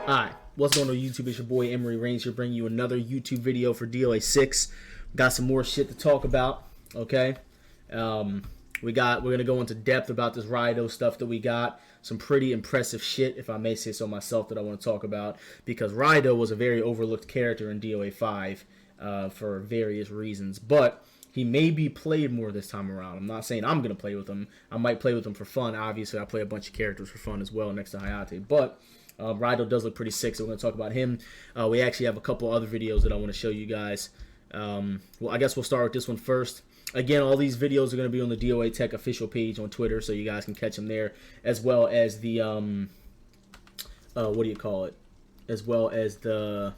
Alright, what's going on YouTube? It's your boy Emery Reigns here, bringing you another YouTube video for DOA6. Got some more shit to talk about, okay? We're gonna go into depth about this Raidou stuff that we got. Some pretty impressive shit, if I may say so myself, that I want to talk about, because Raidou was a very overlooked character in DOA5 for various reasons, but he may be played more this time around. I'm not saying I'm gonna play with him. I might play with him for fun. Obviously, I play a bunch of characters for fun as well next to Hayate, but Raidou does look pretty sick, so we're going to talk about him. We actually have a couple other videos that I want to show you guys. Well, I guess we'll start with this one first. Again, all these videos are going to be on the DOA Tech official page on Twitter, so you guys can catch them there, as well as the, what do you call it? As well as the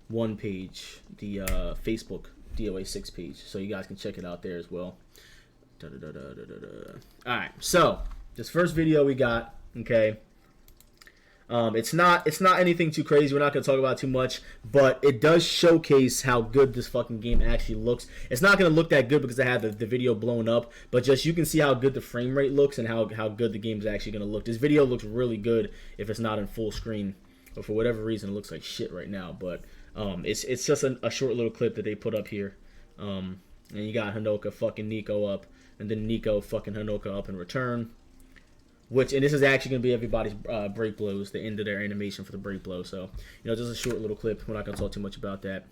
one page, the Facebook DOA6 page, so you guys can check it out there as well. Alright, so, this first video we got, okay, it's not anything too crazy. We're not going to talk about it too much, but it does showcase how good this fucking game actually looks. It's not going to look that good because I have the video blown up, but just you can see how good the frame rate looks and how good the game is actually going to look. This video looks really good if it's not in full screen, but for whatever reason it looks like shit right now. But it's just a short little clip that they put up here, and you got Honoka fucking Nico up, and then Nico fucking Honoka up in return. And this is actually going to be everybody's break blows, the end of their animation for the break blow. So, just a short little clip. We're not going to talk too much about that.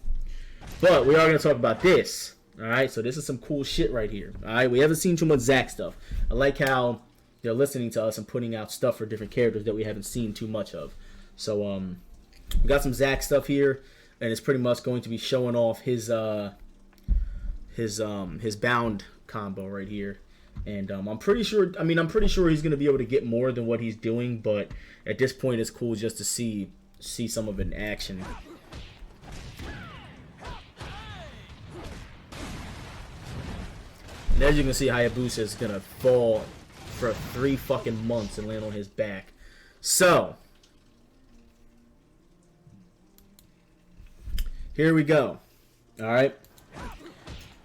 But we are going to talk about this. Alright, so this is some cool shit right here. Alright, we haven't seen too much Zak stuff. I like how they're listening to us and putting out stuff for different characters that we haven't seen too much of. So, we got some Zak stuff here, and it's pretty much going to be showing off his bound combo right here. And I'm pretty sure he's going to be able to get more than what he's doing, but at this point it's cool just to see some of it in action. And as you can see, Hayabusa is going to fall for 3 fucking months and land on his back. So, here we go. Alright.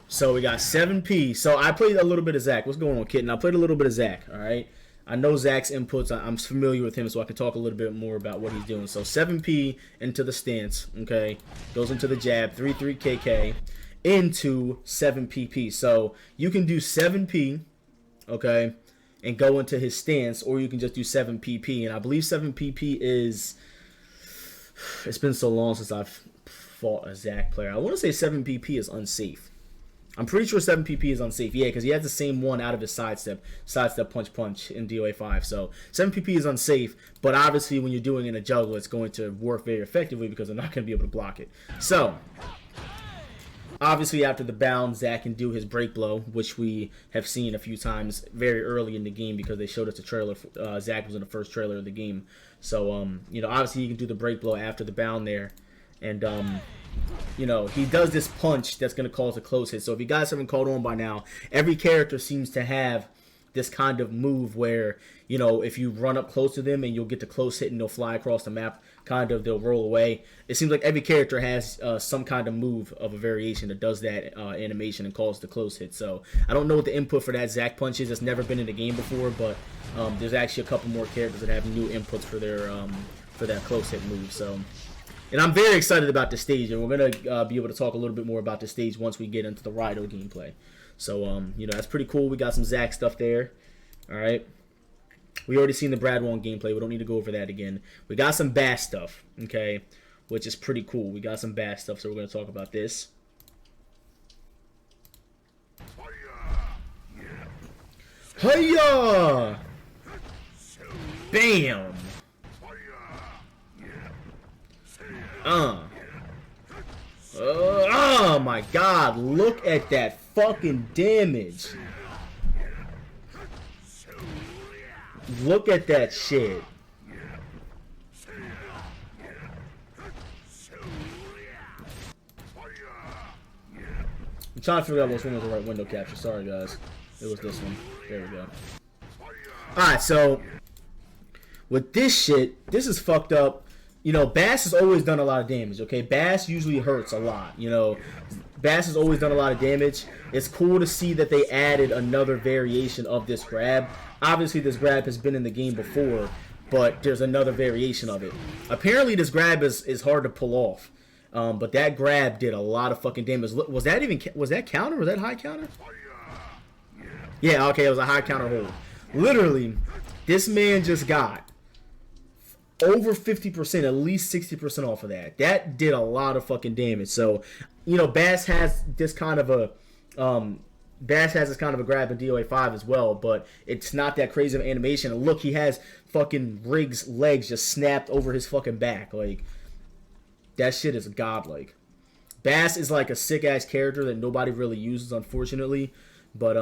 So we got 7P. So I played a little bit of Zak. What's going on, kitten? I played a little bit of Zak, alright? I know Zak's inputs. I'm familiar with him, so I can talk a little bit more about what he's doing. So 7P into the stance, okay? Goes into the jab, 3-3 KK, into 7PP. So you can do 7P, okay, and go into his stance, or you can just do 7PP. And I believe 7PP is... It's been so long since I've fought a Zak player. I want to say 7PP is unsafe. I'm pretty sure 7PP is unsafe. Yeah, because he has the same one out of his sidestep, punch in DOA5. So 7PP is unsafe, but obviously when you're doing it in a juggle, it's going to work very effectively because they're not going to be able to block it. So, obviously after the bound, Zak can do his break blow, which we have seen a few times very early in the game because they showed us a trailer. Zak was in the first trailer of the game. So, obviously he can do the break blow after the bound there. And, he does this punch that's going to cause a close hit. So if you guys haven't caught on by now, every character seems to have this kind of move where, if you run up close to them and you'll get the close hit and they'll fly across the map, they'll roll away. It seems like every character has some kind of move of a variation that does that animation and calls the close hit. So I don't know what the input for that Zak punch is. It's never been in the game before, but there's actually a couple more characters that have new inputs for their for that close hit move. So. And I'm very excited about this stage, and we're going to be able to talk a little bit more about this stage once we get into the Raidou gameplay. So, that's pretty cool. We got some Zak stuff there. Alright. We already seen the Wong gameplay. We don't need to go over that again. We got some bass stuff, okay, which is pretty cool. We got some bass stuff, so we're going to talk about this. Hiya! Bam! Oh my god, look at that fucking damage. Look at that shit. I'm trying to figure out which one was the right window capture. Sorry guys. It was this one. There we go. Alright, so with this shit, this is fucked up. Bass has always done a lot of damage, okay? Bass usually hurts a lot, Bass has always done a lot of damage. It's cool to see that they added another variation of this grab. Obviously, this grab has been in the game before, but there's another variation of it. Apparently, this grab is hard to pull off. But that grab did a lot of fucking damage. Was that counter? Was that high counter? Yeah, okay, it was a high counter hold. Literally, this man just got over 50%, at least 60% off of that. That did a lot of fucking damage. So, you know, Bass has this kind of a grab in DOA5 as well, but it's not that crazy of an animation. And look, he has fucking Riggs' legs just snapped over his fucking back. Like, that shit is godlike. Bass is like a sick-ass character that nobody really uses, unfortunately. But,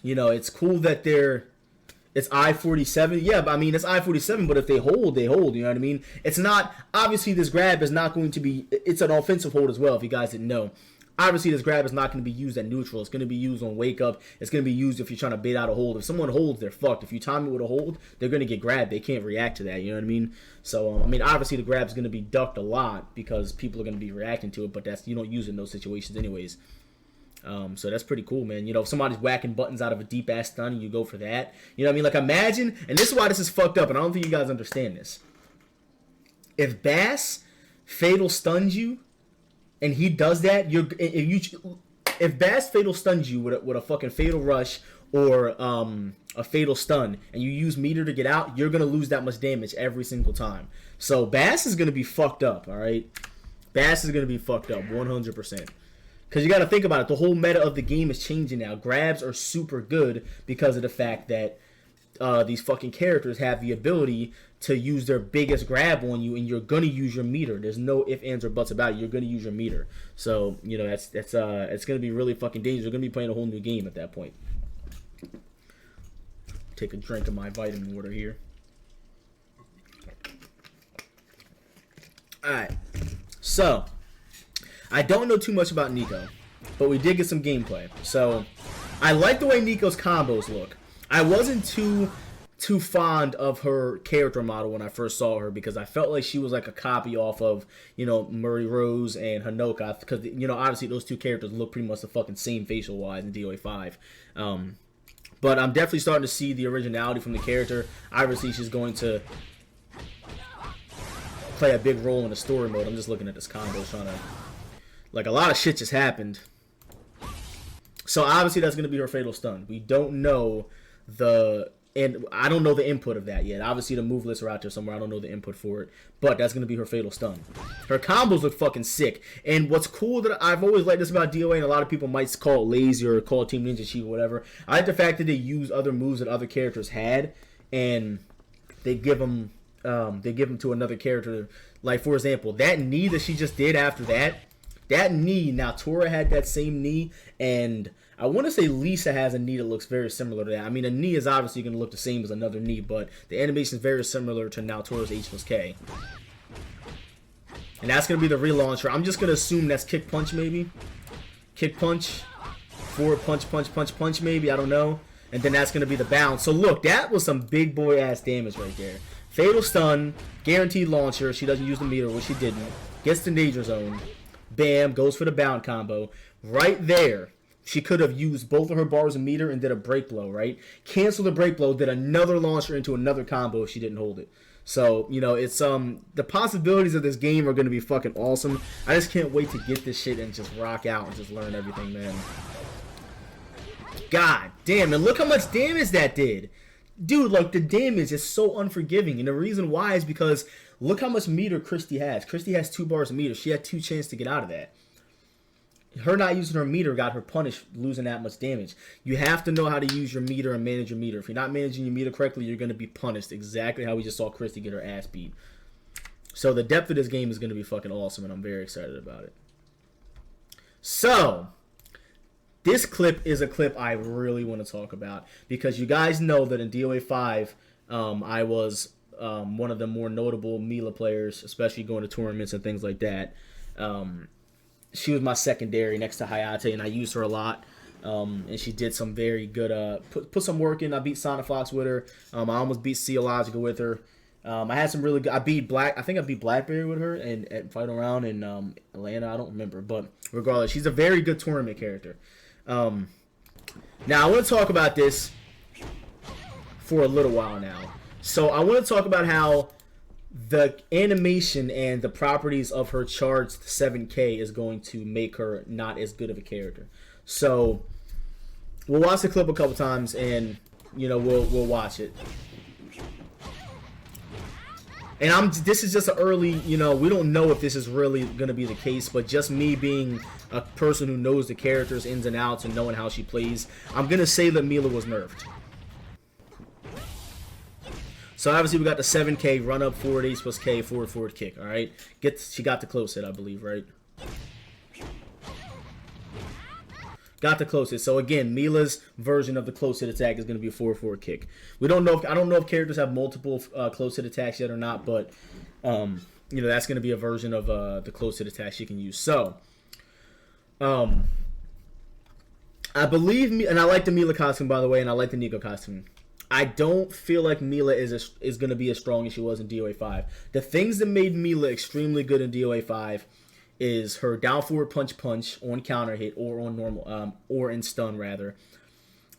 you know, it's cool that it's I-47. Yeah, but I mean, it's I-47, but if they hold, they hold. You know what I mean? It's not, obviously, this grab is not going to be, it's an offensive hold as well, if you guys didn't know. Obviously, this grab is not going to be used at neutral. It's going to be used on wake up. It's going to be used if you're trying to bait out a hold. If someone holds, they're fucked. If you time it with a hold, they're going to get grabbed. They can't react to that. You know what I mean? So, I mean, obviously, the grab is going to be ducked a lot because people are going to be reacting to it, but you don't use it in those situations anyways. So that's pretty cool, man. You know, if somebody's whacking buttons out of a deep-ass stun and you go for that. You know what I mean? Like, imagine, and this is why this is fucked up, and I don't think you guys understand this. If Bass fatal stuns you, and he does that, if Bass fatal stuns you with a fucking fatal rush or a fatal stun, and you use meter to get out, you're gonna lose that much damage every single time. So Bass is gonna be fucked up, all right? Bass is gonna be fucked up 100%. Because you got to think about it, the whole meta of the game is changing now. Grabs are super good because of the fact that these fucking characters have the ability to use their biggest grab on you, and you're gonna use your meter. There's no ifs, ands, or buts about it. You're gonna use your meter. So you know it's gonna be really fucking dangerous. You're gonna be playing a whole new game at that point. Take a drink of my vitamin water here. All right, so I don't know too much about Nico, but we did get some gameplay. So I like the way Nico's combos look. I wasn't too fond of her character model when I first saw her because I felt like she was like a copy off of, you know, Emery Reigns and Honoka, because, you know, obviously those two characters look pretty much the fucking same facial wise in DOA5. But I'm definitely starting to see the originality from the character. Obviously she's going to play a big role in the story mode. I'm just looking at this combo trying to, like, a lot of shit just happened. So obviously that's going to be her fatal stun. We don't know I don't know the input of that yet. Obviously the move lists are out there somewhere. I don't know the input for it, but that's going to be her fatal stun. Her combos look fucking sick. And what's cool that I've always liked this about DOA, and a lot of people might call it lazy or call it Team Ninja cheat or whatever. I like the fact that they use other moves that other characters had, and they give them to another character. Like, for example, that knee that she just did after that knee. Now Tora had that same knee, and I want to say Lisa has a knee that looks very similar to that. I mean, a knee is obviously going to look the same as another knee, but the animation is very similar to now Tora's H plus K. And that's going to be the relauncher. I'm just going to assume that's kick punch maybe. Kick punch. Forward punch, punch, punch, punch maybe. I don't know. And then that's going to be the bounce. So look, that was some big boy ass damage right there. Fatal stun. Guaranteed launcher. She doesn't use the meter, which she didn't. Gets the danger zone. Bam. Goes for the bound combo. Right there. She could have used both of her bars and meter and did a break blow, right? Canceled the break blow, did another launcher into another combo if she didn't hold it. So, you know, it's the possibilities of this game are going to be fucking awesome. I just can't wait to get this shit and just rock out and just learn everything, man. God damn, and look how much damage that did. Dude, like, the damage is so unforgiving, and the reason why is because look how much meter Christy has. Christy has 2 bars of meter. She had 2 chances to get out of that. Her not using her meter got her punished losing that much damage. You have to know how to use your meter and manage your meter. If you're not managing your meter correctly, you're going to be punished. Exactly how we just saw Christy get her ass beat. So the depth of this game is going to be fucking awesome, and I'm very excited about it. So this clip is a clip I really want to talk about, because you guys know that in DOA 5, I was one of the more notable Mila players, especially going to tournaments and things like that. She was my secondary next to Hayate, and I used her a lot. And she did some very good, put some work in. I beat Sonic Fox with her. I almost beat Theological with her. I had some really good, I think I beat Blackberry with her at final round in Atlanta. I don't remember, but regardless, she's a very good tournament character. Now I want to talk about this for a little while now. So I want to talk about how the animation and the properties of her charged 7K is going to make her not as good of a character. So we'll watch the clip a couple times, and we'll watch it. And this is just an early, we don't know if this is really going to be the case, but just me being a person who knows the character's ins and outs and knowing how she plays, I'm going to say that Mila was nerfed. So obviously we got the 7K, run up forward, Ace plus K, forward kick, alright? She got the close hit, I believe, right? Got the close hit. So again, Mila's version of the close hit attack is going to be a forward kick. I don't know if characters have multiple close hit attacks yet or not, but that's going to be a version of the close hit attack she can use. So I believe and I like the Mila costume, by the way, and I like the Nico costume. I don't feel like Mila is going to be as strong as she was in DOA5. The things that made Mila extremely good in DOA5 is her down forward punch on counter hit or on normal or in stun rather.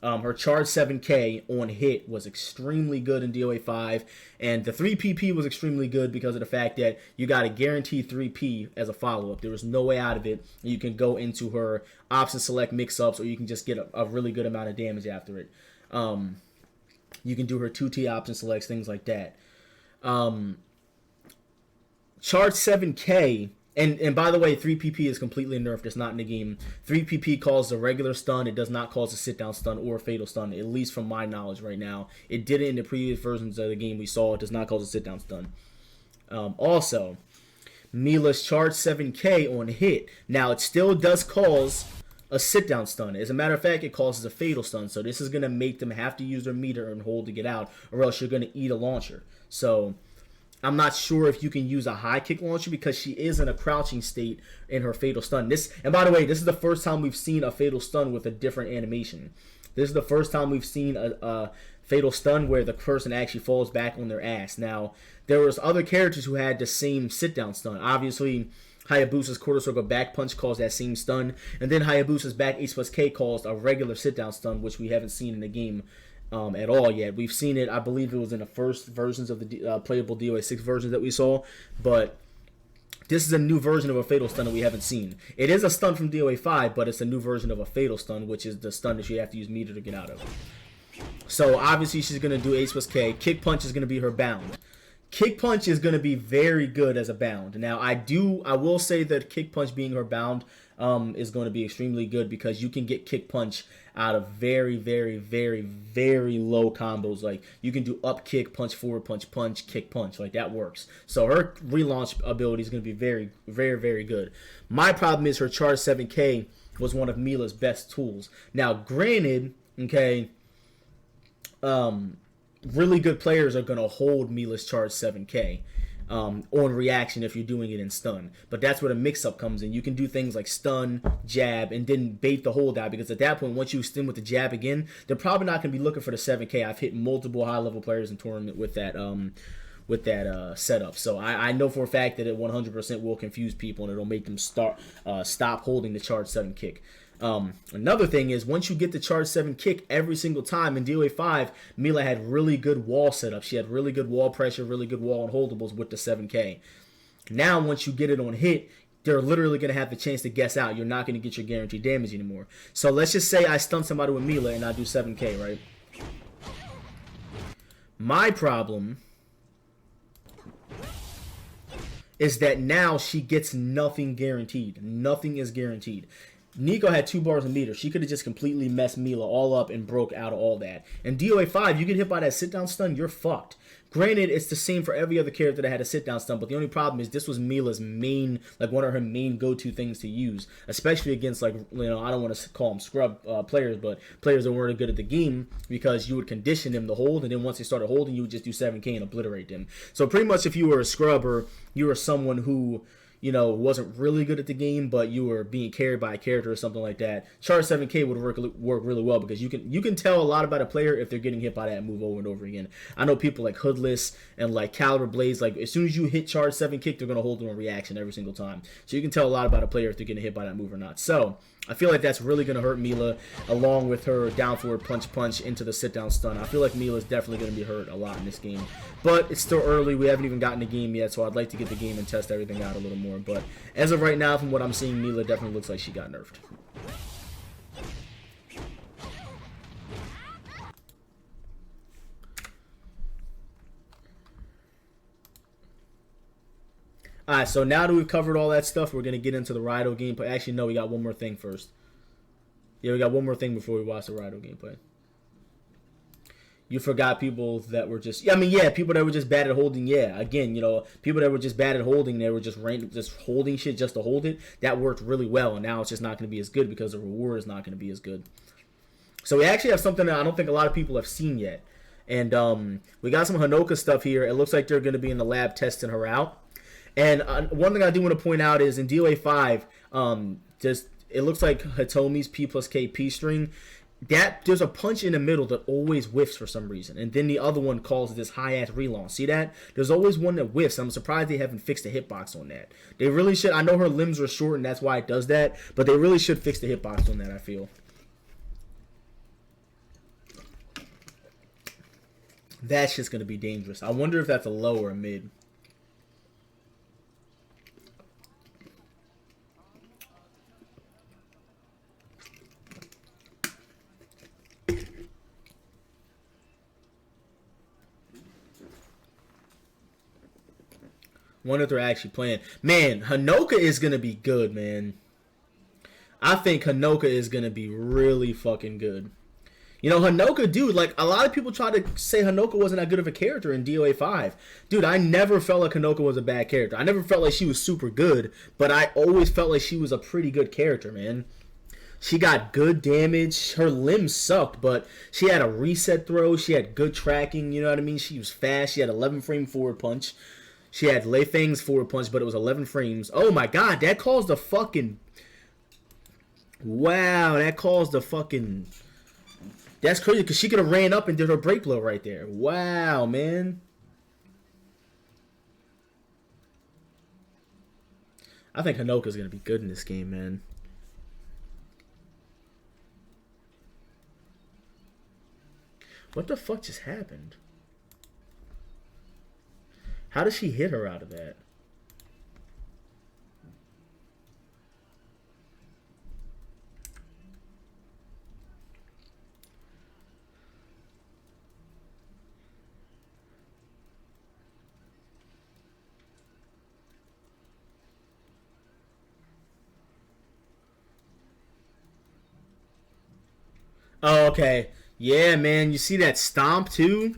Her charge 7K on hit was extremely good in DOA5, and the 3PP was extremely good because of the fact that you got a guaranteed 3P as a follow-up. There was no way out of it. You can go into her option select mix-ups, or you can just get a really good amount of damage after it. You can do her 2T option selects, things like that. Charge 7K, and by the way, 3PP is completely nerfed. It's not in the game. 3PP causes a regular stun. It does not cause a sit-down stun or a fatal stun, at least from my knowledge right now. It did it in the previous versions of the game we saw. It does not cause a sit-down stun. Also, Mila's charge 7K on hit. Now, it still does cause a sit-down stun. As a matter of fact, it causes a fatal stun. So this is going to make them have to use their meter and hold to get out, or else you're going to eat a launcher. So I'm not sure if you can use a high kick launcher because she is in a crouching state in her fatal stun. And by the way, this is the first time we've seen a fatal stun with a different animation. This is the first time we've seen a fatal stun where the person actually falls back on their ass. Now, there was other characters who had the same sit-down stun. Obviously, Hayabusa's quarter circle back punch caused that same stun, and then Hayabusa's back Ace plus K caused a regular sit-down stun, which we haven't seen in the game at all yet. We've seen it, I believe it was in the first versions of the playable DOA6 versions that we saw, but this is a new version of a fatal stun that we haven't seen. It is a stun from DOA5, but it's a new version of a fatal stun, which is the stun that you have to use meter to get out of. So obviously she's going to do Ace plus K. Kick punch is going to be her bound. Kick punch is going to be very good as a bound. Now, I will say that kick punch being her bound is going to be extremely good because you can get kick punch out of very, very, very, very low combos. Like, you can do up kick, punch forward, punch, kick punch. Like, that works. So her relaunch ability is going to be very, very, very good. My problem is her charge 7K was one of Mila's best tools. Now, granted, okay, really good players are going to hold Mila's charge 7K on reaction if you're doing it in stun. But that's where the mix-up comes in. You can do things like stun, jab, and then bait the hold out, because at that point, once you stim with the jab again, they're probably not going to be looking for the 7K. I've hit multiple high-level players in tournament with that setup. So I know for a fact that it 100% will confuse people, and it'll make them stop holding the charge 7 kick. Another thing is, once you get the charge 7 kick every single time in DOA5, Mila had really good wall setup. She had really good wall pressure, really good wall and holdables with the 7K. Now, once you get it on hit, they're literally going to have the chance to guess out. You're not going to get your guaranteed damage anymore. So let's just say I stun somebody with Mila and I do 7K, right? My problem is that now she gets nothing guaranteed. Nothing is guaranteed. Nico had 2 bars of meter. She could have just completely messed Mila all up and broke out of all that. In DOA5, you get hit by that sit-down stun, you're fucked. Granted, it's the same for every other character that had a sit-down stun, but the only problem is this was Mila's main, like one of her main go-to things to use, especially against, like, I don't want to call them scrub players, but players that weren't good at the game, because you would condition them to hold, and then once they started holding, you would just do 7K and obliterate them. So pretty much if you were a scrubber, you were someone who, wasn't really good at the game, but you were being carried by a character or something like that, charge 7K would work really well, because you can tell a lot about a player if they're getting hit by that move over and over again. I know people like Hoodless and like Caliber Blaze, like as soon as you hit charge 7 kick, they're going to hold it on reaction every single time. So you can tell a lot about a player if they're getting hit by that move or not. So I feel like that's really going to hurt Mila, along with her down forward punch into the sit-down stun. I feel like Mila's definitely going to be hurt a lot in this game. But it's still early. We haven't even gotten the game yet, so I'd like to get the game and test everything out a little more. But as of right now, from what I'm seeing, Mila definitely looks like she got nerfed. Alright, so now that we've covered all that stuff, we're going to get into the Raidou gameplay. Actually, no, we got one more thing first. Yeah, we got one more thing before we watch the Raidou gameplay. You forgot people that were just... I mean, yeah, people that were just bad at holding. Yeah, again, you know, people that were just bad at holding, they were just holding shit just to hold it. That worked really well, and now it's just not going to be as good because the reward is not going to be as good. So we actually have something that I don't think a lot of people have seen yet. And we got some Honoka stuff here. It looks like they're going to be in the lab testing her out. And one thing I do want to point out is in DOA5, it looks like Hitomi's P plus K P string, that there's a punch in the middle that always whiffs for some reason. And then the other one calls this high-ass relaunch. See that? There's always one that whiffs. I'm surprised they haven't fixed the hitbox on that. They really should. I know her limbs are short and that's why it does that, but they really should fix the hitbox on that, I feel. That's just going to be dangerous. I wonder if that's a low or a mid. Wonder if they're actually playing. Man, Honoka is going to be good, man. I think Honoka is going to be really fucking good. You know, Honoka, dude, like, a lot of people try to say Honoka wasn't that good of a character in DOA5. Dude, I never felt like Honoka was a bad character. I never felt like she was super good, but I always felt like she was a pretty good character, man. She got good damage. Her limbs sucked, but she had a reset throw. She had good tracking, you know what I mean? She was fast. She had 11 frame forward punch. She had Leifang's forward punch, but it was 11 frames. Oh my god, that caused the fucking... Wow, that caused the fucking... That's crazy, because she could have ran up and did her break blow right there. Wow, man. I think Honoka's going to be good in this game, man. What the fuck just happened? How does she hit her out of that? Oh, okay. Yeah, man. You see that stomp, too?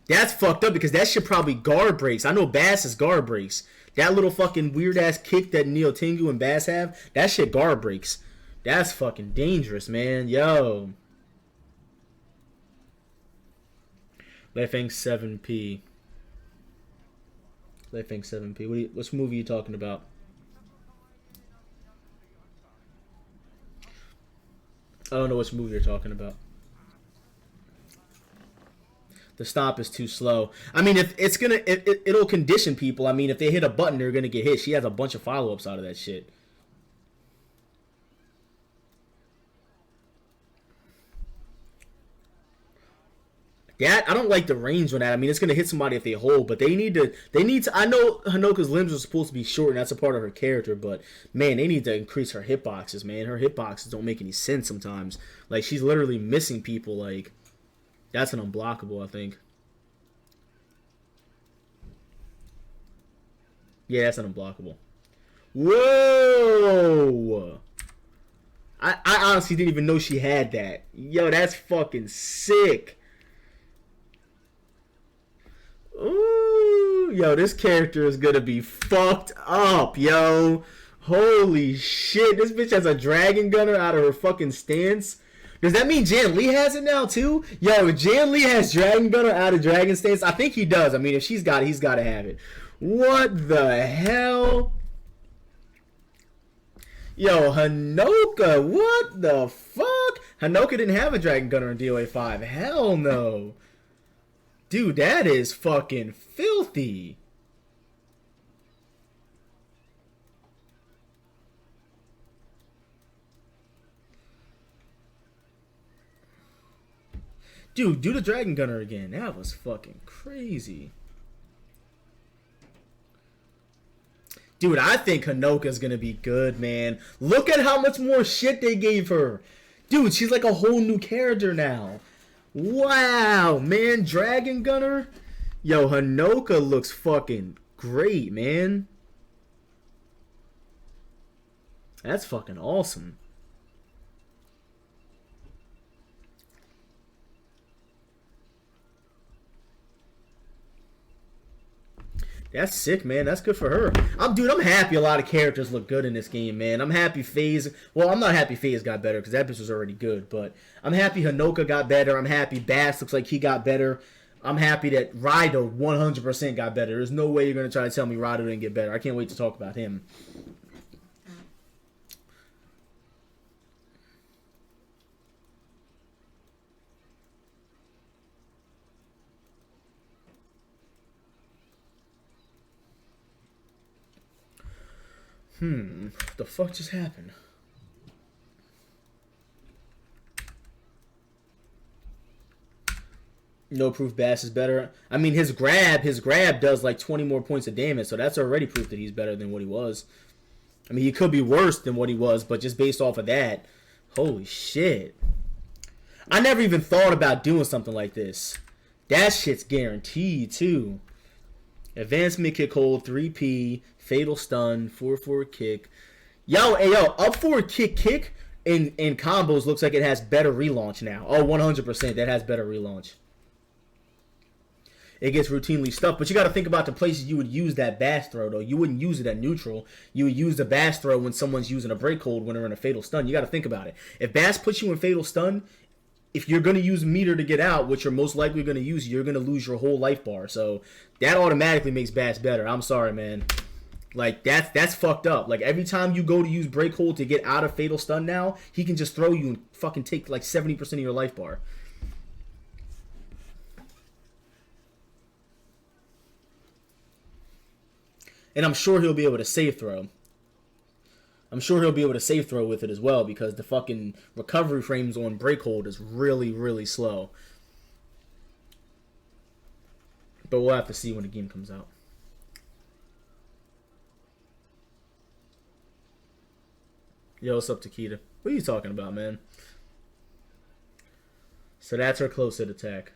That's fucked up because that shit probably guard breaks. I know Bass is guard breaks. That little fucking weird-ass kick that Neo Tengu and Bass have, that shit guard breaks. That's fucking dangerous, man. Yo. Leifang 7P. Leifang 7P. Which movie are you talking about? I don't know which movie you're talking about. The stomp is too slow. I mean, if it's gonna, it'll condition people. I mean, if they hit a button, they're gonna get hit. She has a bunch of follow-ups out of that shit. That I don't like the range on that. I mean, it's gonna hit somebody if they hold, but they need to. I know Honoka's limbs are supposed to be short, and that's a part of her character. But man, they need to increase her hitboxes. Man, her hitboxes don't make any sense sometimes. Like she's literally missing people. Like that's an unblockable, I think. Yeah, that's an unblockable. Whoa! I honestly didn't even know she had that. Yo, that's fucking sick. Ooh, yo, this character is gonna be fucked up, yo. Holy shit, this bitch has a dragon gunner out of her fucking stance. Does that mean Jan Lee has it now too? Yo, Jan Lee has dragon gunner out of dragon stance. I think he does. I mean, if she's got it, he's got to have it. What the hell? Yo, Honoka, what the fuck? Honoka didn't have a dragon gunner in DOA5. Hell no. Dude, that is fucking filthy. Dude, do the Dragon Gunner again. That was fucking crazy. Dude, I think Honoka's gonna be good, man. Look at how much more shit they gave her. Dude, she's like a whole new character now. Wow, man. Dragon Gunner. Yo, Honoka looks fucking great, man. That's fucking awesome. That's sick, man. That's good for her. I'm happy a lot of characters look good in this game, man. I'm happy FaZe... Well, I'm not happy FaZe got better because that bitch was already good, but I'm happy Honoka got better. I'm happy Bass looks like he got better. I'm happy that Raidou 100% got better. There's no way you're going to try to tell me Raidou didn't get better. I can't wait to talk about him. What the fuck just happened? No proof Bass is better. I mean, his grab does like 20 more points of damage, so that's already proof that he's better than what he was. I mean, he could be worse than what he was, but just based off of that, holy shit. I never even thought about doing something like this. That shit's guaranteed, too. Advanced mid kick hold, 3P, fatal stun, 4-4 kick. Yo, up forward kick in combos looks like it has better relaunch now. Oh, 100%, that has better relaunch. It gets routinely stuffed, but you got to think about the places you would use that bass throw, though. You wouldn't use it at neutral. You would use the bass throw when someone's using a break hold when they're in a fatal stun. You got to think about it. If bass puts you in fatal stun, if you're going to use meter to get out, which you're most likely going to use, you're going to lose your whole life bar. So that automatically makes bass better. I'm sorry, man. Like, that's fucked up. Like, every time you go to use break hold to get out of fatal stun now, he can just throw you and fucking take like 70% of your life bar. And I'm sure he'll be able to save throw. I'm sure he'll be able to save throw with it as well because the fucking recovery frames on break hold is really, really slow. But we'll have to see when the game comes out. Yo, what's up, Takeda? What are you talking about, man? So that's her close hit attack.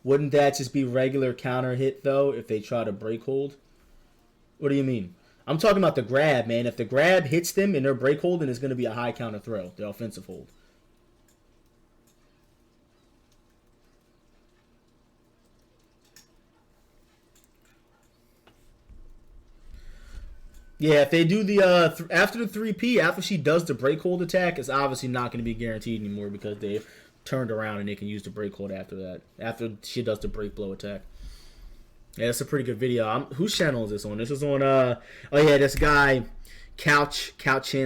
Wouldn't that just be regular counter hit, though, if they try to break hold? What do you mean? I'm talking about the grab, man. If the grab hits them in their break hold, then it's going to be a high counter throw, the offensive hold. Yeah, if they do the, after the 3P, after she does the break hold attack, it's obviously not going to be guaranteed anymore because they've turned around and they can use the break hold after that. After she does the break blow attack. Yeah, that's a pretty good video. Whose channel is this on? This is on, oh yeah, this guy, Couch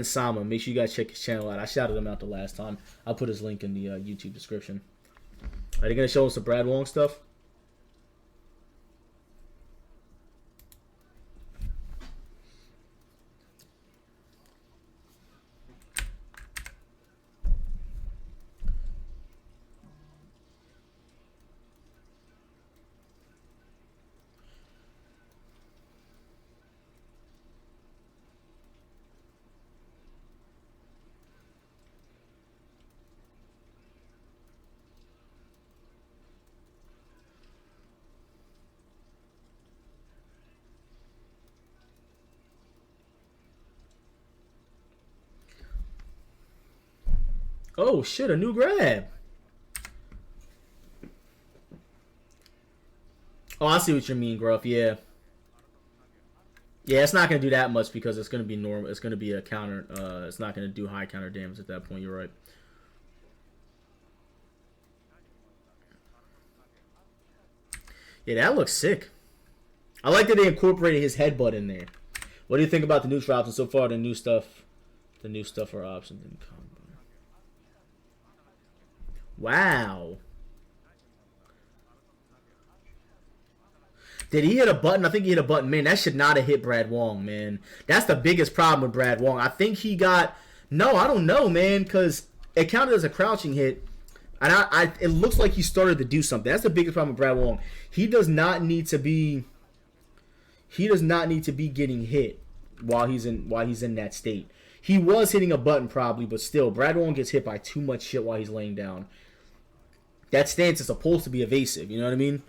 Sama. Make sure you guys check his channel out. I shouted him out the last time. I'll put his link in the YouTube description. Are they going to show us some Brad Wong stuff? Oh shit, a new grab. Oh, I see what you mean, Gruff. Yeah. Yeah, it's not going to do that much because it's going to be normal. It's going to be a counter. It's not going to do high counter damage at that point. You're right. Yeah, that looks sick. I like that they incorporated his headbutt in there. What do you think about the new options so far? The new stuff are options in combo. Wow. Did he hit a button? I think he hit a button. Man, that should not have hit Brad Wong, man. That's the biggest problem with Brad Wong. I think he got... No, I don't know, man, because it counted as a crouching hit. And it looks like he started to do something. That's the biggest problem with Brad Wong. He does not need to be... He does not need to be getting hit while he's in that state. He was hitting a button probably, but still, Brad Wong gets hit by too much shit while he's laying down. That stance is supposed to be evasive, you know what I mean?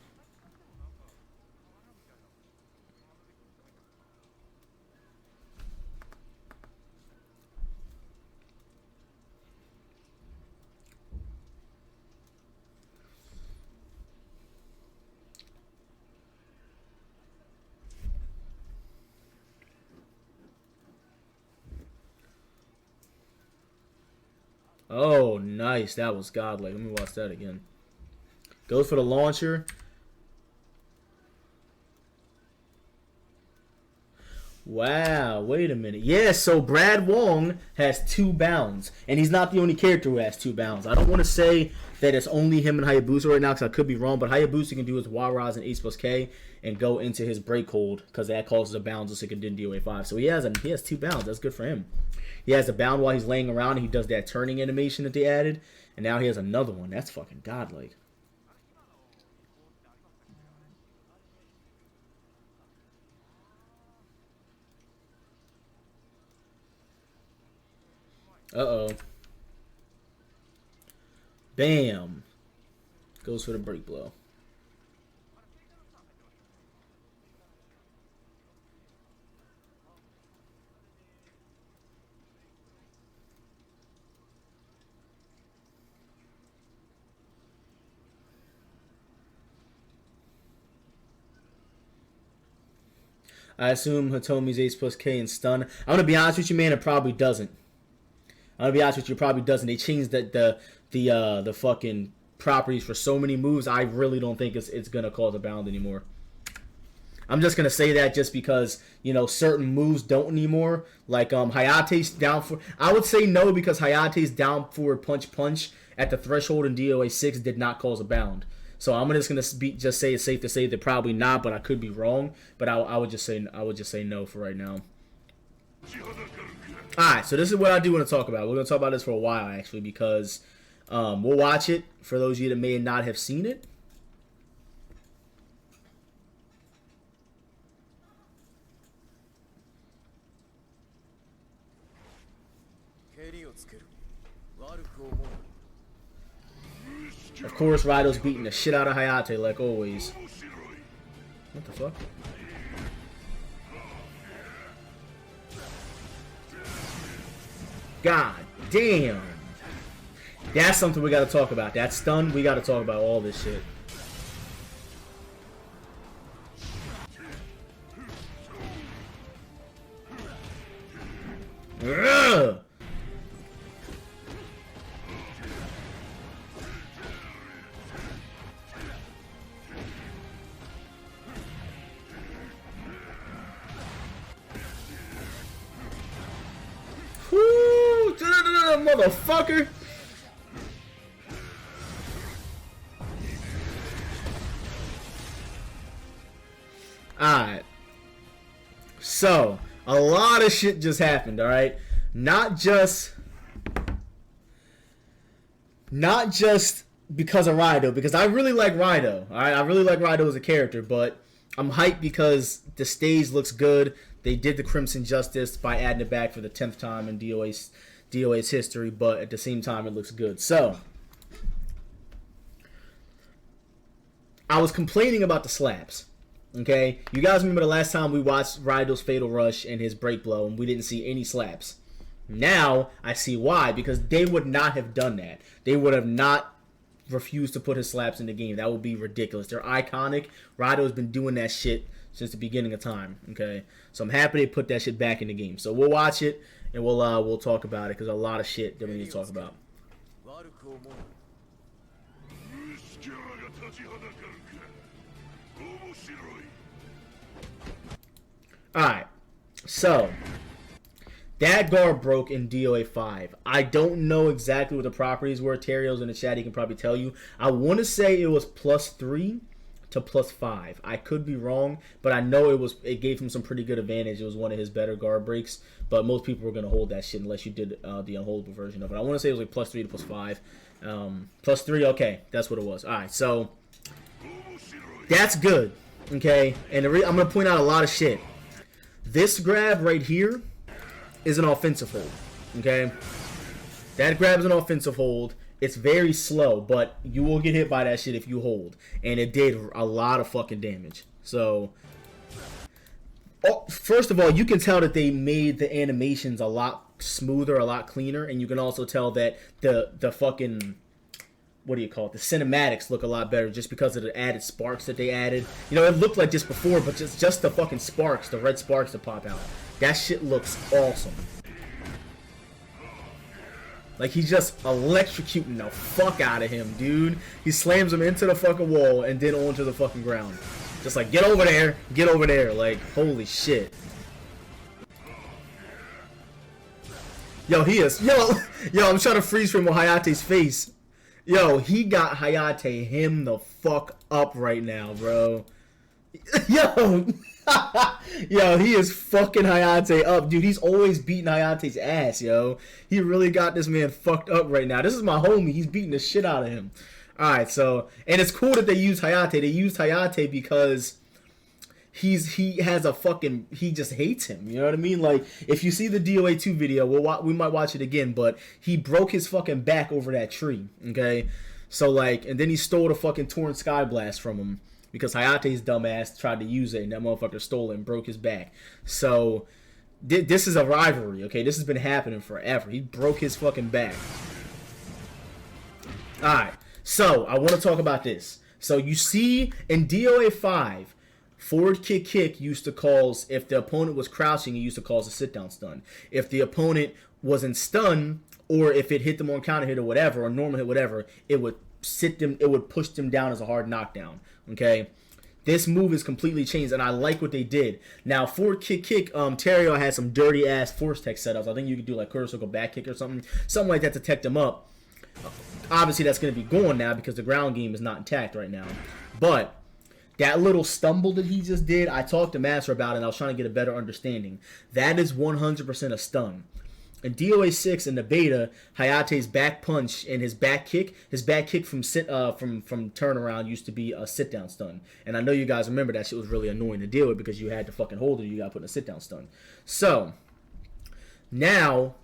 Oh, nice. That was godlike. Let me watch that again. Goes for the launcher. Wow, wait a minute. Yeah, so Brad Wong has 2 bounds, and he's not the only character who has 2 bounds. I don't want to say that it's only him and Hayabusa right now, because I could be wrong, but Hayabusa can do his Waraz and Ace plus K and go into his break hold, because that causes a bound just like it did in DOA5. So he has 2 bounds. That's good for him. He has a bound while he's laying around, and he does that turning animation that they added, and now he has another one. That's fucking godlike. Uh-oh. Bam. Goes for the break blow. I assume Hitomi's Ace plus K and stun. I'm going to be honest with you, man, it probably doesn't. I'm gonna be honest with you, it probably doesn't. They changed the fucking properties for so many moves. I really don't think it's gonna cause a bound anymore. I'm just gonna say that just because, you know, certain moves don't anymore. Like Hayate's down for. I would say no because Hayate's down forward punch at the threshold in DOA6 did not cause a bound. So I'm just gonna just say it's safe to say that probably not, but I could be wrong. But I would just say no for right now. Alright, so this is what I do want to talk about. We're going to talk about this for a while, actually, because we'll watch it for those of you that may not have seen it. Of course, Raidou's beating the shit out of Hayate, like always. What the fuck? God damn. That's something we gotta talk about. That stun, we gotta talk about all this shit. Ugh. Motherfucker. Alright. So, a lot of shit just happened, alright? Not just because of Raidou, because I really like Raidou, alright? I really like Raidou as a character, but I'm hyped because the stage looks good. They did the Crimson justice by adding it back for the 10th time in DOA's history, but at the same time it looks good. So I was complaining about the slaps. Okay, you guys remember the last time we watched Raidou's Fatal Rush and his break blow and we didn't see any slaps. Now I see why, because they would not have done that. They would have not refused to put his slaps in the game. That would be ridiculous. They're iconic. Raidou's been doing that shit since the beginning of time. Okay, so I'm happy they put that shit back in the game. So we'll watch it and we'll talk about it, because a lot of shit that we need to talk about. Alright, so that guard broke in DOA5. I don't know exactly what the properties were. Terrio's in the chat, he can probably tell you. I want to say it was +3 to +5. I could be wrong, but I know it gave him some pretty good advantage. It was one of his better guard breaks, but most people were going to hold that shit unless you did the unholdable version of it. I want to say it was like +3 to +5. +3, okay, that's what it was. Alright, so that's good, okay? And I'm going to point out a lot of shit. This grab right here is an offensive hold, okay? That grab is an offensive hold. It's very slow, but you will get hit by that shit if you hold. And it did a lot of fucking damage. So, first of all, you can tell that they made the animations a lot smoother, a lot cleaner. And you can also tell that the fucking, what do you call it? The cinematics look a lot better just because of the added sparks that they added. You know, it looked like this before, but just the fucking sparks, the red sparks that pop out. That shit looks awesome. Like, he's just electrocuting the fuck out of him, dude. He slams him into the fucking wall and then onto the fucking ground. Just like, get over there, get over there. Like, holy shit. Yo, he is. Yo, I'm trying to freeze frame on Hayate's face. Yo, he got Hayate him the fuck up right now, bro. Yo. Yo, he is fucking Hayate up. Dude, he's always beating Hayate's ass, yo. He really got this man fucked up right now. This is my homie. He's beating the shit out of him. Alright, so, and it's cool that they used Hayate. They used Hayate because he just hates him. You know what I mean? Like, if you see the DOA2 video, we might watch it again, but he broke his fucking back over that tree, okay? So, like, and then he stole the fucking Torn Sky Blast from him. Because Hayate's dumbass tried to use it and that motherfucker stole it and broke his back. So, this is a rivalry, okay? This has been happening forever. He broke his fucking back. Alright, so, I want to talk about this. So, you see, in DOA5, forward kick used to cause, if the opponent was crouching, it used to cause a sit-down stun. If the opponent was in stun, or if it hit them on counter hit or whatever, or normal hit, whatever, it would push them down as a hard knockdown. Okay, this move is completely changed, and I like what they did. Now, forward kick, Terrio has some dirty ass force tech setups. I think you could do like quarter circle back kick or something like that to tech them up. Obviously, that's going to be gone now because the ground game is not intact right now. But that little stumble that he just did, I talked to Master about it, and I was trying to get a better understanding. That is 100% a stun. In DOA6 in the beta, Hayate's back punch and his back kick from turnaround used to be a sit down stun. And I know you guys remember that shit was really annoying to deal with because you had to fucking hold it, you got put in a sit down stun. So now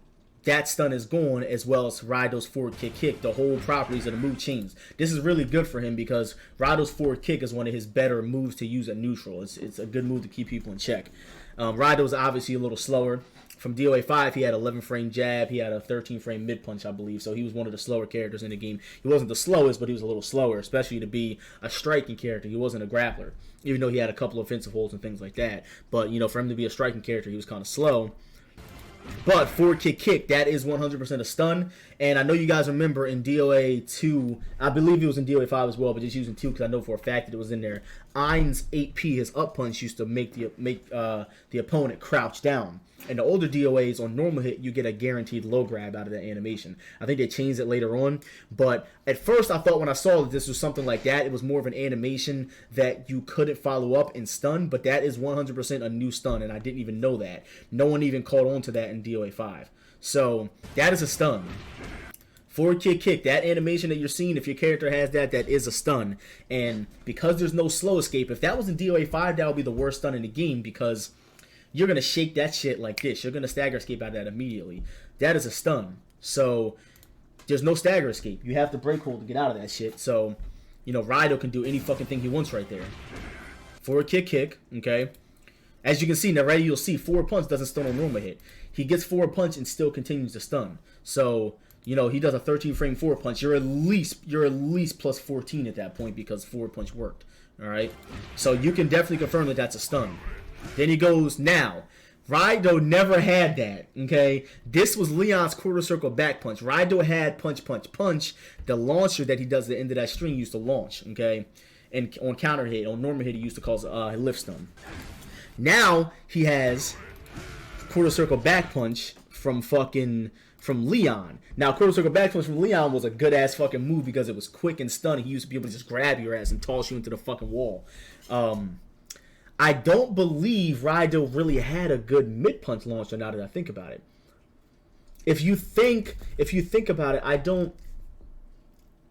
that stun is gone, as well as Raidou's forward kick. The whole properties of the move changed. This is really good for him because Raidou's forward kick is one of his better moves to use at neutral. It's a good move to keep people in check. Raidou's obviously a little slower. From DOA5, he had 11 frame jab. He had a 13 frame mid punch, I believe. So he was one of the slower characters in the game. He wasn't the slowest, but he was a little slower, especially to be a striking character. He wasn't a grappler, even though he had a couple of offensive holds and things like that. But, you know, for him to be a striking character, he was kind of slow. But forward kick, that is 100% a stun. And I know you guys remember in DOA 2, I believe it was in DOA 5 as well, but just using 2 because I know for a fact that it was in there. Ain's 8P, his up punch, used to make the opponent crouch down. In the older DOAs on normal hit, you get a guaranteed low grab out of that animation. I think they changed it later on, but at first I thought when I saw that this was something like that, it was more of an animation that you couldn't follow up in stun, but that is 100% a new stun, and I didn't even know that. No one even caught on to that in DOA 5. So, that is a stun. Forward kick, that animation that you're seeing, if your character has that is a stun. And because there's no slow escape, if that was in DOA 5, that would be the worst stun in the game because you're going to shake that shit like this. You're going to stagger escape out of that immediately. That is a stun. So, there's no stagger escape. You have to break hold to get out of that shit. So, you know, Raidou can do any fucking thing he wants right there. Forward kick, okay? As you can see, now right you'll see forward punch doesn't stun on normal hit. He gets forward punch and still continues to stun. So, you know, he does a 13 frame forward punch. You're at least plus 14 at that point because forward punch worked. Alright? So you can definitely confirm that that's a stun. Then he goes, now, Raidou never had that, okay? This was Leon's quarter circle back punch. Raidou had punch. The launcher that he does at the end of that string used to launch, okay? And on counter hit, on normal hit, he used to cause a lift stun. Now, he has quarter circle back punch from from Leon. Now, quarter circle back punch from Leon was a good ass fucking move because it was quick and stunning. He used to be able to just grab your ass and toss you into the fucking wall. I don't believe Raidou really had a good mid punch launcher now that I think about it. If you think about it, I don't.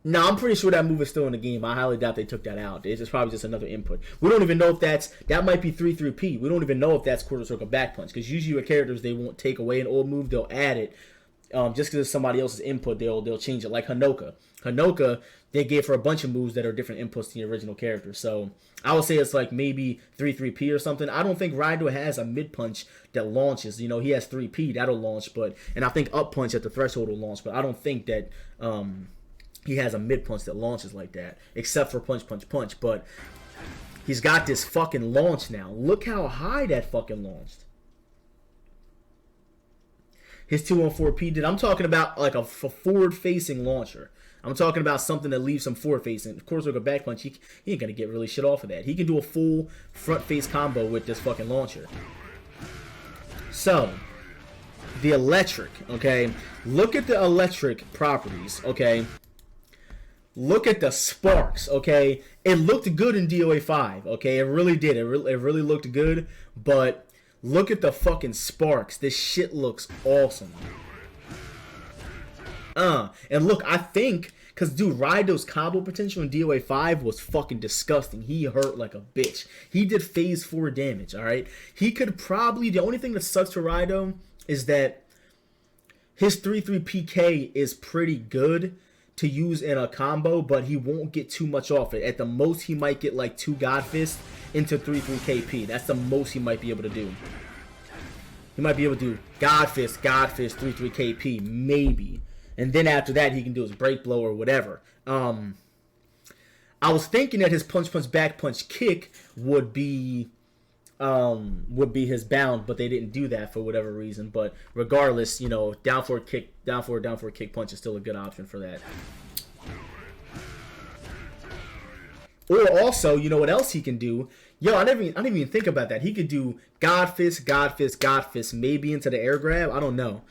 No, I'm pretty sure that move is still in the game. I highly doubt they took that out. It's just probably just another input. We don't even know if that might be 3-3P. We don't even know if that's quarter circle back punch, because usually with characters they won't take away an old move, they'll add it. Just because it's somebody else's input, they'll change it. Like Honoka. Honoka, they gave her a bunch of moves that are different inputs to the original character. So I would say it's like maybe 3-3P or something. I don't think Raidou has a mid punch that launches. You know, he has 3P that'll launch, and I think up punch at the threshold will launch. But I don't think that he has a mid punch that launches like that, except for punch, punch, punch. But he's got this fucking launch now. Look how high that fucking launched. His 2-on-4P did. I'm talking about like a forward-facing launcher. I'm talking about something that leaves him forward-facing. Of course, with a back punch, he ain't gonna get really shit off of that. He can do a full front-face combo with this fucking launcher. So, the electric, okay? Look at the electric properties, okay? Look at the sparks, okay? It looked good in DOA5, okay? It really did. It really looked good, but look at the fucking sparks. This shit looks awesome. And look, I think, because, dude, Raidou's combo potential in DOA5 was fucking disgusting. He hurt like a bitch. He did phase 4 damage, alright? He could probably, the only thing that sucks for Raidou is that his 3-3 PK is pretty good to use in a combo, but he won't get too much off it. At the most, he might get like 2 God Fists into 3-3 KP. That's the most he might be able to do. He might be able to do God Fist, 3-3 KP, maybe. And then after that, he can do his break blow or whatever. I was thinking that his punch, punch, back punch kick would be his bound, but they didn't do that for whatever reason. But regardless, you know, down forward kick punch is still a good option for that. Or also, you know what else he can do? Yo, I didn't even think about that. He could do God Fist, God Fist, God Fist, maybe into the air grab. I don't know.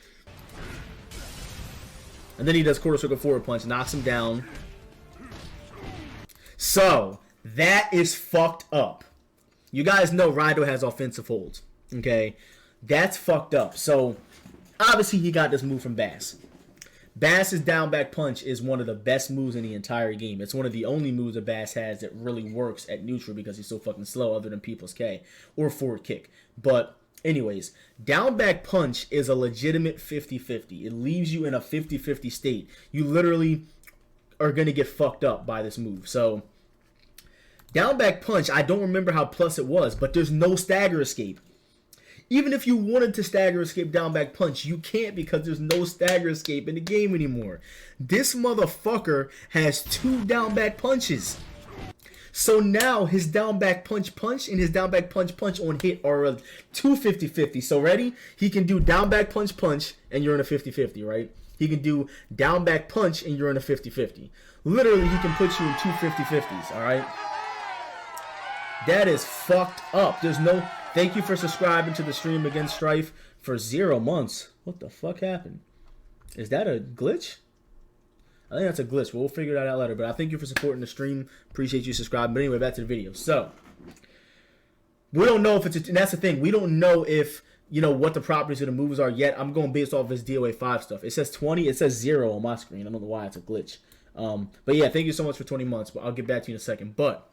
And then he does quarter circle forward punch, knocks him down. So, that is fucked up. You guys know Raidou has offensive holds. Okay? That's fucked up. So, obviously he got this move from Bass. Bass's down back punch is one of the best moves in the entire game. It's one of the only moves that Bass has that really works at neutral because he's so fucking slow, other than People's K or forward kick. But anyways, down back punch is a legitimate 50-50. It leaves you in a 50-50 state. You literally are going to get fucked up by this move. So, down back punch, I don't remember how plus it was, but there's no stagger escape. Even if you wanted to stagger escape down back punch, you can't because there's no stagger escape in the game anymore. This motherfucker has 2 down back punches. So now his down back punch and his down back punch on hit are 2 50-50. So ready? He can do down back punch and you're in a 50-50, right? He can do down back punch and you're in a 50-50. Literally, he can put you in 2 50-50s, alright? That is fucked up. There's no... Thank you for subscribing to the stream against Strife for 0 months. What the fuck happened? Is that a glitch? I think that's a glitch. We'll figure that out later. But I thank you for supporting the stream. Appreciate you subscribing. But anyway, back to the video. So, we don't know if it's... And that's the thing. We don't know if, you know, what the properties of the moves are yet. I'm going based off this DOA5 stuff. It says 20. It says 0 on my screen. I don't know why it's a glitch. But yeah, thank you so much for 20 months. But I'll get back to you in a second. But...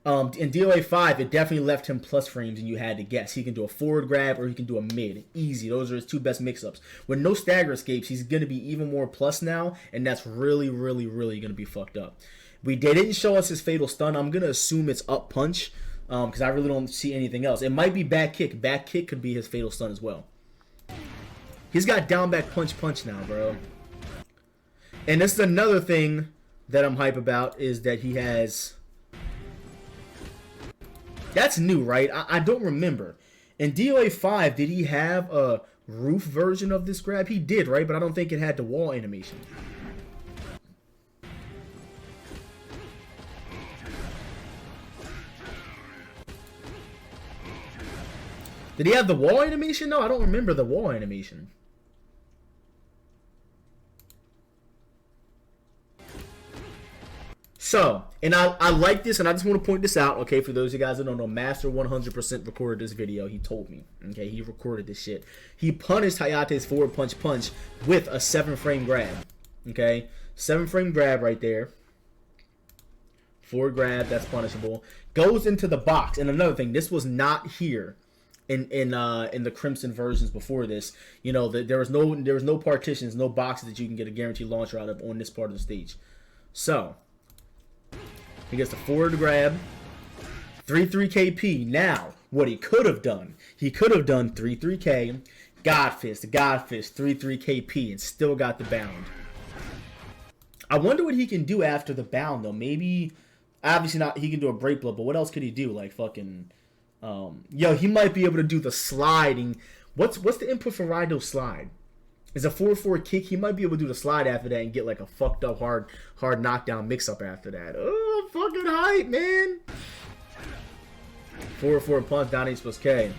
in DOA5, it definitely left him plus frames and you had to guess. He can do a forward grab or he can do a mid. Easy. Those are his 2 best mix-ups. With no stagger escapes, he's going to be even more plus now, and that's really, really, really going to be fucked up. They didn't show us his fatal stun. I'm going to assume it's up punch because I really don't see anything else. It might be back kick. Back kick could be his fatal stun as well. He's got down back punch now, bro. And this is another thing that I'm hype about is that he has... That's new, right? I don't remember. In DOA5, did he have a roof version of this grab? He did, right? But I don't think it had the wall animation. Did he have the wall animation? No, I don't remember the wall animation. So, and I like this, and I just want to point this out, okay, for those of you guys that don't know, Master 100% recorded this video. He told me, okay, he recorded this shit. He punished Hayate's forward punch with a 7-frame grab, okay? 7-frame grab right there. Forward grab, that's punishable. Goes into the box, and another thing, this was not here in the Crimson versions before this. You know, there was no partitions, no boxes that you can get a guaranteed launcher out of on this part of the stage. So he gets the forward grab, 3-3 KP. Now, what he could have done 3-3K, God Fist, 3-3 KP, and still got the bound. I wonder what he can do after the bound, though. Maybe, obviously not, he can do a break blow, but what else could he do? Like fucking, yo, he might be able to do the sliding. What's the input for Raidou's slide? It's a 4-4 kick. He might be able to do the slide after that and get like a fucked up hard knockdown mix up after that. Oh, fucking hype, man. 4-4 punch down H plus K.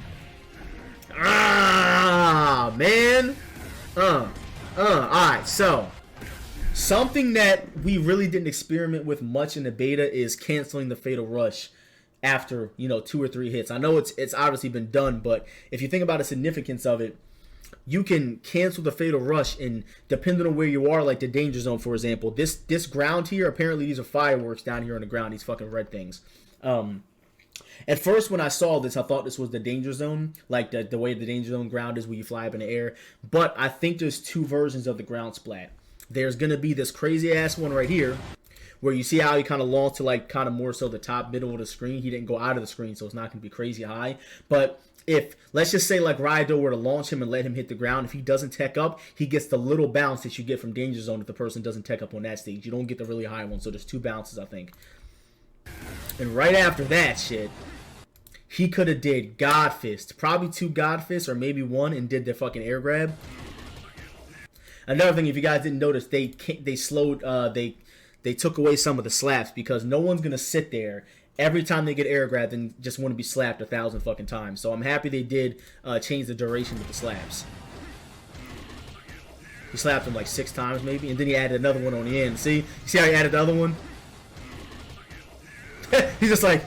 Ah, man. Alright, so something that we really didn't experiment with much in the beta is canceling the Fatal Rush after, you know, 2 or 3 hits. I know it's obviously been done, but if you think about the significance of it, you can cancel the Fatal Rush, and depending on where you are, like the Danger Zone, for example, this ground here, apparently these are fireworks down here on the ground, these fucking red things. At first, when I saw this, I thought this was the Danger Zone, like the way the Danger Zone ground is where you fly up in the air. But I think there's 2 versions of the ground splat. There's going to be this crazy-ass one right here, where you see how he kind of launched to, like, kind of more so the top middle of the screen. He didn't go out of the screen, so it's not going to be crazy high. But if, let's just say, like, Raidou were to launch him and let him hit the ground, if he doesn't tech up, he gets the little bounce that you get from Danger Zone if the person doesn't tech up on that stage. You don't get the really high one, so there's 2 bounces, I think. And right after that shit, he could have did God Fist. Probably 2 God Fists, or maybe 1, and did the fucking air grab. Another thing, if you guys didn't notice, they took away some of the slaps, because no one's gonna sit there every time they get air grabbed and just want to be slapped 1,000 fucking times. So I'm happy they did change the duration with the slaps. He slapped him like 6 times maybe, and then he added another one on the end. See how he added the other one? He's just like,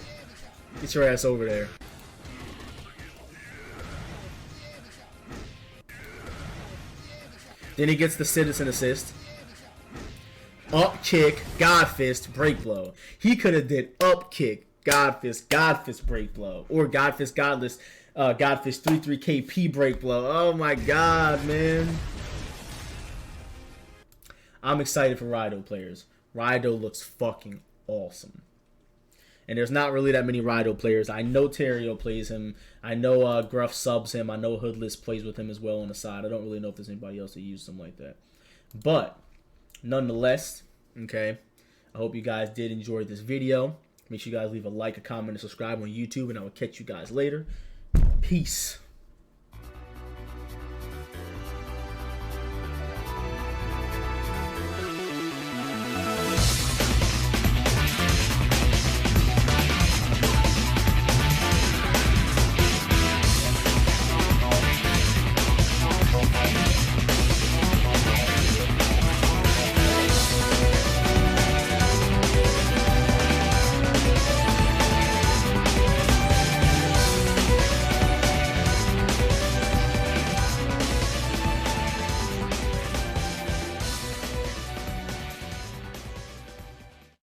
get your ass over there. Then he gets the citizen assist. Up kick, God Fist, break blow. He could have did up kick, God Fist, break blow. Or God Fist, God Fist 3-3 KP break blow. Oh my god, man. I'm excited for Raidou players. Raidou looks fucking awesome. And there's not really that many Raidou players. I know Terrio plays him. I know Gruff subs him. I know Hoodless plays with him as well on the side. I don't really know if there's anybody else that uses him like that. But nonetheless, okay, I hope you guys did enjoy this video. Make sure you guys leave a like, a comment, and subscribe on YouTube, and I will catch you guys later. Peace.